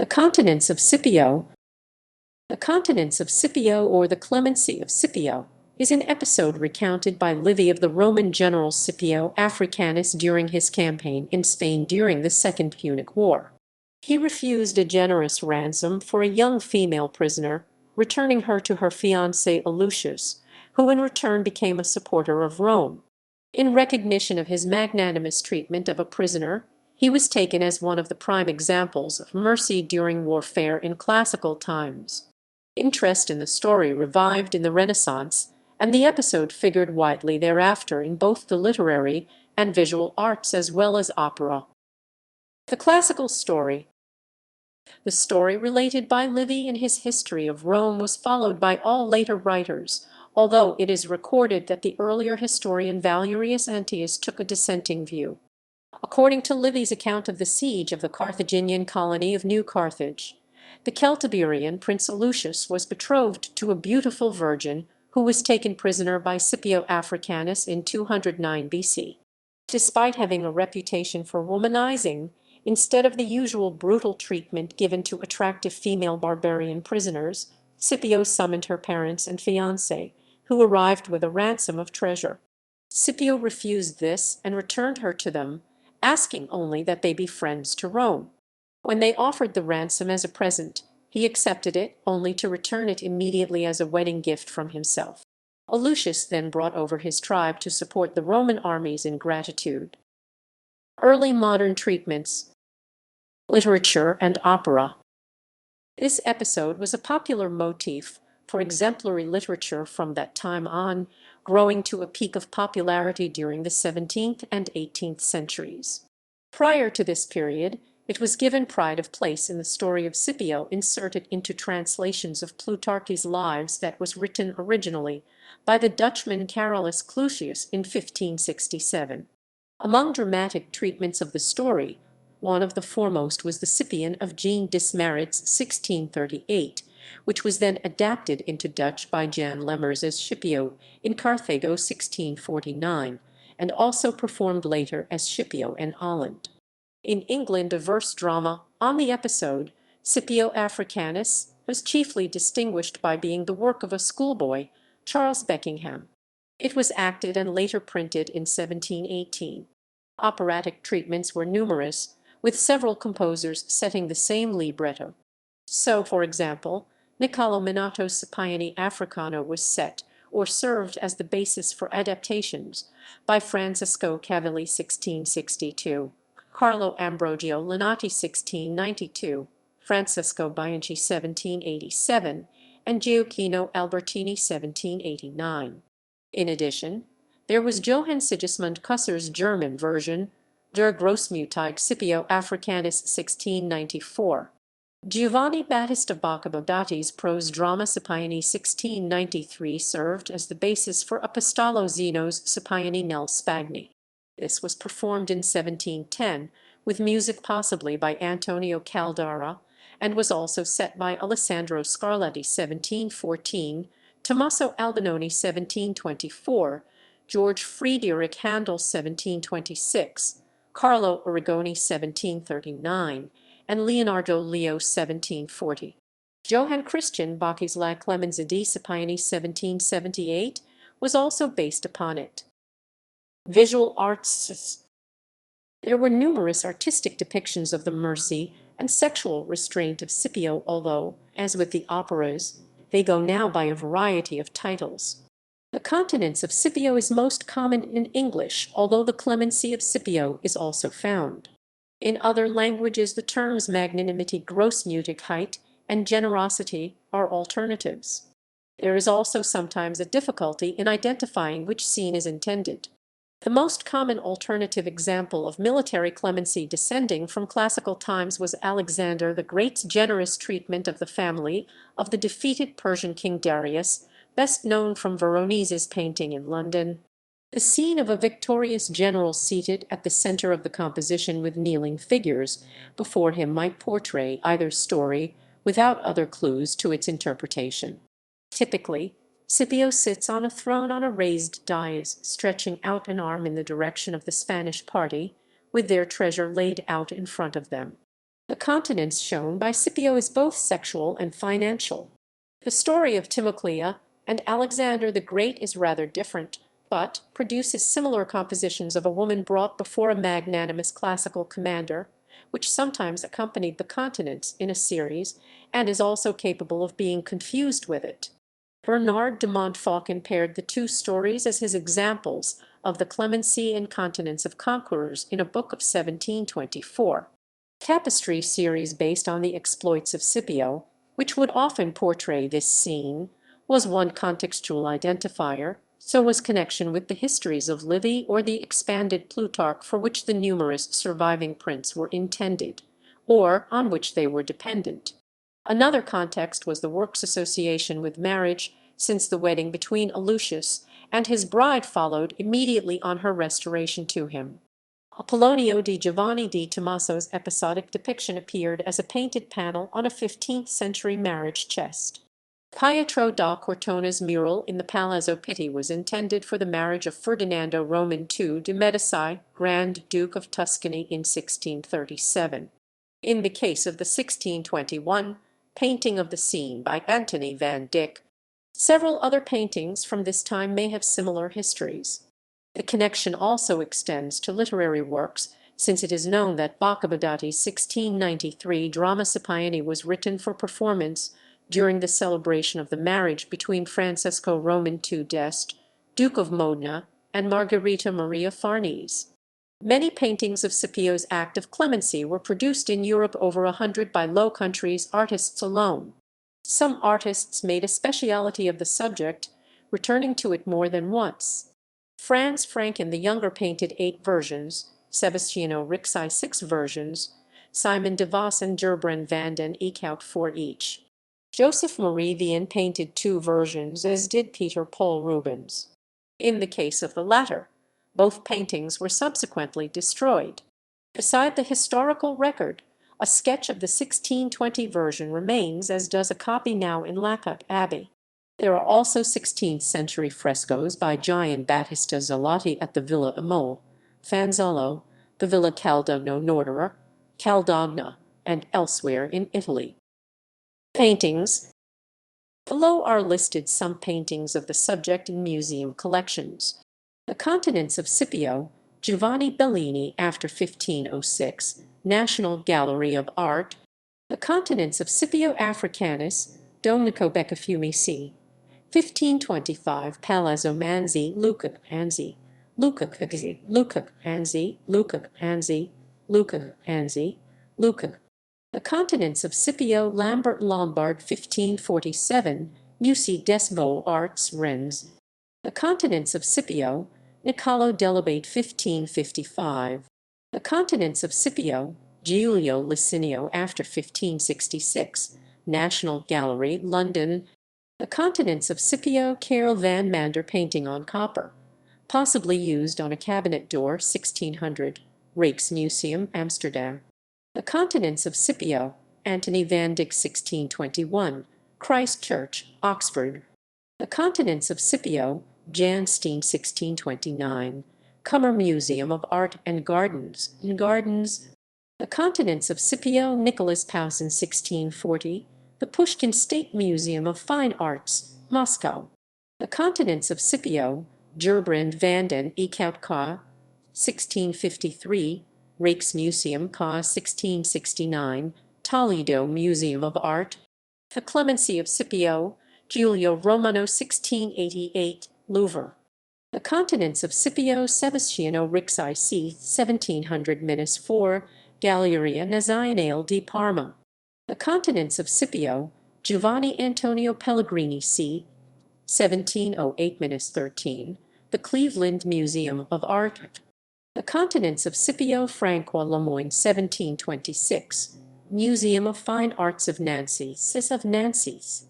The Continence of Scipio. The Continence of Scipio, or the Clemency of Scipio, is an episode recounted by Livy of the Roman general Scipio Africanus during his campaign in Spain during the Second Punic War. He refused a generous ransom for a young female prisoner, returning her to her fiancé Allucius, who in return became a supporter of Rome. In recognition of his magnanimous treatment of a prisoner, he was taken as one of the prime examples of mercy during warfare in classical times. Interest in the story revived in the Renaissance, and the episode figured widely thereafter in both the literary and visual arts as well as opera. The classical story. The story related by Livy in his History of Rome was followed by all later writers, although it is recorded that the earlier historian Valerius Antius took a dissenting view. According to Livy's account of the siege of the Carthaginian colony of New Carthage, the Celtiberian prince Allucius was betrothed to a beautiful virgin who was taken prisoner by Scipio Africanus in 209 BC. Despite having a reputation for womanizing, instead of the usual brutal treatment given to attractive female barbarian prisoners, Scipio summoned her parents and fiancé, who arrived with a ransom of treasure. Scipio refused this and returned her to them, asking only that they be friends to Rome. When they offered the ransom as a present, he accepted it, only to return it immediately as a wedding gift from himself. Allucius then brought over his tribe to support the Roman armies in gratitude. Early modern treatments. Literature and opera. This episode was a popular motif for exemplary literature from that time on, growing to a peak of popularity during the 17th and 18th centuries. Prior to this period, it was given pride of place in the story of Scipio inserted into translations of Plutarch's Lives that was written originally by the Dutchman Carolus Clusius in 1567. Among dramatic treatments of the story, one of the foremost was the Scipion of Jean Dismarit's 1638, which was then adapted into Dutch by Jan Lemmers as Scipio in Carthago 1649, and also performed later as Scipio in Holland. In England, a verse drama on the episode, Scipio Africanus, was chiefly distinguished by being the work of a schoolboy, Charles Beckingham. It was acted and later printed in 1718. Operatic treatments were numerous, with several composers setting the same libretto. So, for example, Niccolò Minato's Scipione Africano was set, or served as the basis for adaptations, by Francesco Cavalli 1662, Carlo Ambrogio Linati 1692, Francesco Bianchi 1787, and Gioacchino Albertini 1789. In addition, there was Johann Sigismund Kusser's German version, Der Großmütige Scipio Africanus 1694. Giovanni Battista Baccabodatti's prose drama Scipione 1693 served as the basis for Apostolo Zeno's Scipione nel Spagni. This was performed in 1710, with music possibly by Antonio Caldara, and was also set by Alessandro Scarlatti 1714, Tommaso Albinoni 1724, George Friedrich Handel 1726, Carlo Arrigoni 1739, and Leonardo Leo 1740. Johann Christian Bach's La Clemenza di Scipione 1778 was also based upon it. Visual arts. There were numerous artistic depictions of the mercy and sexual restraint of Scipio, although, as with the operas, they go now by a variety of titles. The Continence of Scipio is most common in English, although the Clemency of Scipio is also found. In other languages, the terms magnanimity, großmütigkeit, and generosity are alternatives. There is also sometimes a difficulty in identifying which scene is intended. The most common alternative example of military clemency descending from classical times was Alexander the Great's generous treatment of the family of the defeated Persian king Darius, best known from Veronese's painting in London. The scene of a victorious general seated at the center of the composition with kneeling figures before him might portray either story without other clues to its interpretation. Typically, Scipio sits on a throne on a raised dais, stretching out an arm in the direction of the Spanish party, with their treasure laid out in front of them. The continence shown by Scipio is both sexual and financial. The story of Timoclea and Alexander the Great is rather different, but produces similar compositions of a woman brought before a magnanimous classical commander, which sometimes accompanied the continence in a series, and is also capable of being confused with it. Bernard de Montfaucon compared the two stories as his examples of the clemency and continence of conquerors in a book of 1724. Tapestry series based on the exploits of Scipio, which would often portray this scene, was one contextual identifier, so was connection with the histories of Livy or the expanded Plutarch for which the numerous surviving prints were intended, or on which they were dependent. Another context was the work's association with marriage, since the wedding between Allucius and his bride followed immediately on her restoration to him. Apollonio di Giovanni di Tommaso's episodic depiction appeared as a painted panel on a 15th-century marriage chest. Pietro da Cortona's mural in the Palazzo Pitti was intended for the marriage of Ferdinando Roman II de' Medici, Grand Duke of Tuscany, in 1637. In the case of the 1621 painting of the scene by Antony van Dyck, several other paintings from this time may have similar histories. The connection also extends to literary works, since it is known that Baccabodatti's 1693 drama Scipione was written for performance during the celebration of the marriage between Francesco Roman II d'Este, Duke of Modena, and Margherita Maria Farnese. Many paintings of Scipio's act of clemency were produced in Europe, over 100 by Low Countries artists alone. Some artists made a speciality of the subject, returning to it more than once. Franz Franken the Younger painted 8 versions, Sebastiano Ricci 6 versions, Simon de Vos and Gerbrand van den Eyck out 4 each. Joseph Marie Vian painted 2 versions, as did Peter Paul Rubens. In the case of the latter, both paintings were subsequently destroyed. Beside the historical record, a sketch of the 1620 version remains, as does a copy now in Lacock Abbey. There are also 16th-century frescoes by Gian Battista Zalotti at the Villa Imola, Fanzolo, the Villa Caldogno Norderer, Caldogna, and elsewhere in Italy. Paintings. Below are listed some paintings of the subject in museum collections. The Continence of Scipio, Giovanni Bellini after 1506, National Gallery of Art. The Continence of Scipio Africanus, Domenico Beccafiumi c. 1525, Palazzo Manzi, Luca Anzi, Luca Anzi, Luca Anzi, Luca Anzi, Luca Anzi, Luca. The Continence of Scipio Lambert Lombard 1547, Musei des Beaux-Arts, Rennes. The Continence of Scipio, Niccolò Delabate 1555. The Continence of Scipio, Giulio Licinio after 1566, National Gallery, London. The Continence of Scipio, Karel van Mander painting on copper, possibly used on a cabinet door, 1600, Rijksmuseum, Amsterdam. The Continence of Scipio, Antony van Dyck 1621, Christ Church, Oxford. The Continence of Scipio, Jan Steen 1629, Kummer Museum of Art and Gardens, in Gardens. The Continence of Scipio, Nicholas Pausen 1640, the Pushkin State Museum of Fine Arts, Moscow. The Continence of Scipio, Gerbrand van den Eyck out Ka, 1653, Rijksmuseum Ka 1669, Toledo Museum of Art. The Clemency of Scipio, Giulio Romano 1688, Louvre. The Continence of Scipio, Sebastiano Ricci c. 1700-4, Galleria Nazionale di Parma. The Continence of Scipio, Giovanni Antonio Pellegrini c. 1708-13, the Cleveland Museum of Art. The Continence of Scipio, Francois Lemoyne 1726, Museum of Fine Arts of Nancy, Cis of Nancy's.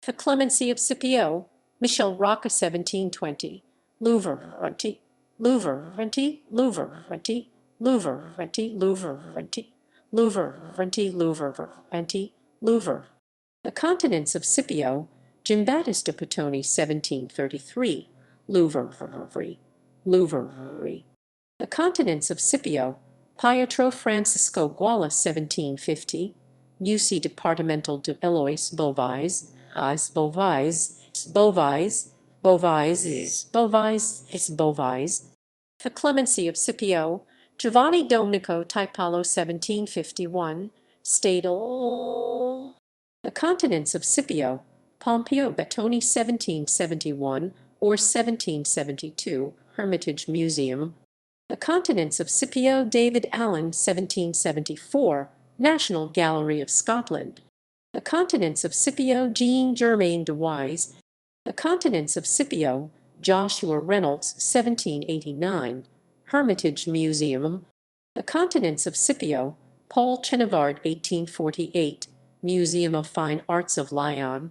The Clemency of Scipio, Michel Rocca 1720, Louvre, Renty, Louvre, Renty, Louvre, Renty, Louvre, Renty, Louvre, Renty, Louvre, Renty, Louvre, Renty, Louvre. The Continence of Scipio, Giambattista Pittoni 1733, Louvre, Louvre. The Continence of Scipio, Pietro Francisco Guala 1750, UC Departamental de Elois Bovis, Bovis. The Clemency of Scipio, Giovanni Domenico Tiepolo 1751, Stadel. The Continence of Scipio, Pompeo Bettoni 1771 or 1772, Hermitage Museum. The Continence of Scipio, David Allen 1774, National Gallery of Scotland. The Continence of Scipio, Jean Germain de Wise. The Continence of Scipio, Joshua Reynolds 1789, Hermitage Museum. The Continence of Scipio, Paul Chenevard 1848, Museum of Fine Arts of Lyon.